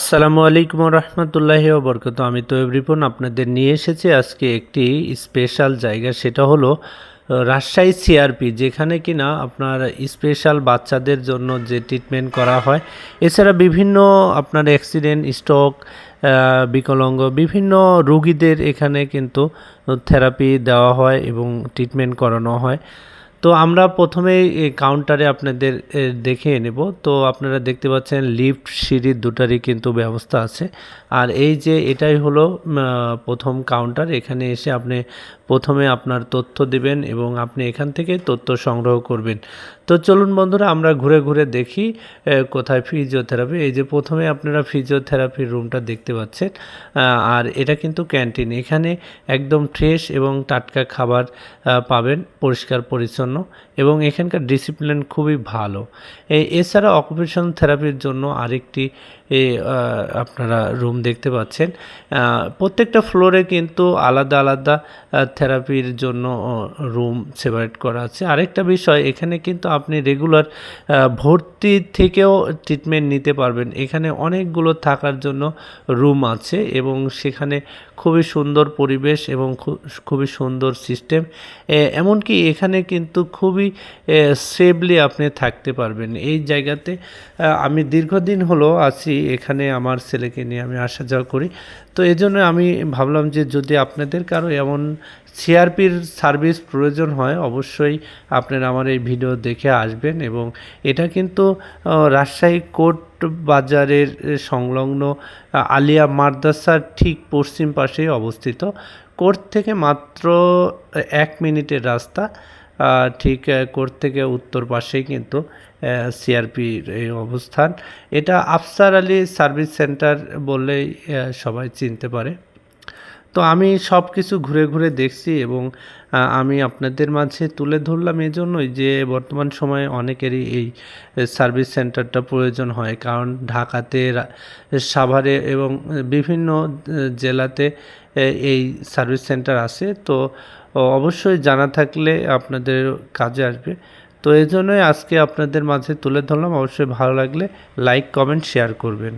আসসালামু আলাইকুম রহমতুল্লাহি ওবরকাত। আমি তো রিপন আপনাদের নিয়ে এসেছি আজকে একটি স্পেশাল জায়গা, সেটা হলো রাজশাহী সিআরপি, যেখানে কিনা আপনার স্পেশাল বাচ্চাদের জন্য যে ট্রিটমেন্ট করা হয়। এছাড়া বিভিন্ন আপনার অ্যাক্সিডেন্ট, স্ট্রোক, বিকলাঙ্গ বিভিন্ন রোগীদের এখানে কিন্তু থেরাপি দেওয়া হয় এবং ট্রিটমেন্ট করানো হয়। তো আমরা প্রথমেই এই কাউন্টারে আপনাদের দেখিয়ে নেব। তো আপনারা দেখতে পাচ্ছেন লিফট, সিঁড়ির দুটারই কিন্তু ব্যবস্থা আছে। আর এই যে এটাই হলো প্রথম কাউন্টার। এখানে এসে আপনি প্রথমে আপনার তথ্য দিবেন এবং আপনি এখান থেকে তথ্য সংগ্রহ করবেন। তো চলুন বন্ধুরা, আমরা ঘুরে ঘুরে দেখি কোথায় ফিজিওথেরাপি। এই যে প্রথমে আপনারা ফিজিওথেরাপির রুমটা দেখতে পাচ্ছেন। আর এটা কিন্তু ক্যান্টিন। এখানে একদম ফ্রেশ এবং টাটকা খাবার পাবেন, পরিষ্কার পরিচ্ছন্ন, এবং এখানকার ডিসিপ্লিন খুবই ভালো। এছাড়া অকুপেশন থেরাপির জন্য আরেকটি আপনারা রুম দেখতে পাচ্ছেন। প্রত্যেকটা ফ্লোরে কিন্তু আলাদা আলাদা থেরাপির জন্য রুম সেপারেট করা আছে। আরেকটা বিষয়, এখানে কিন্তু আপনি রেগুলার ভর্তি থেকেও ট্রিটমেন্ট নিতে পারবেন। এখানে অনেকগুলো থাকার জন্য রুম আছে এবং সেখানে খুবই সুন্দর পরিবেশ এবং খুবই সুন্দর সিস্টেম। এমনকি এখানে কিন্তু খুবই সেফলি আপনি থাকতে পারবেন এই জায়গাতে। আমি দীর্ঘদিন হলো আছি এখানে, আমার ছেলেকে নিয়ে আমি আসা যাওয়া করি। তো এজন্য আমি ভাবলাম যে যদি আপনাদের কারো এমন সিআরপির সার্ভিস প্রয়োজন হয়, অবশ্যই আপনারা আমার এই ভিডিও দেখে আসবেন। এবং এটা কিন্তু রাজশাহী কোর্ট বাজারের সংলগ্ন আলিয়া মাদ্রাসার ঠিক পশ্চিম পাশেই অবস্থিত। কোর্ট থেকে মাত্র 1 মিনিটের রাস্তা। ঠিক কোর্ট থেকে উত্তর পাশেই কিন্তু সিআরপির এই অবস্থান। এটা আফসার আলী সার্ভিস সেন্টার বললেই সবাই চিনতে পারে। তো আমি সব কিছু ঘুরে ঘুরে দেখছি এবং আমি আপনাদের মাঝে তুলে ধরলাম এজন্যই যে বর্তমান সময়ে অনেকেরই এই সার্ভিস সেন্টারটা প্রয়োজন হয়, কারণ ঢাকাতে, সাভারে এবং বিভিন্ন জেলাতে এই সার্ভিস সেন্টার আছে। তো অবশ্যই জানা থাকলে আপনাদের কাজে আসবে। তো এই জন্যই আজকে আপনাদের মাঝে তুলে ধরলাম। অবশ্যই ভালো লাগলে লাইক, কমেন্ট, শেয়ার করবেন।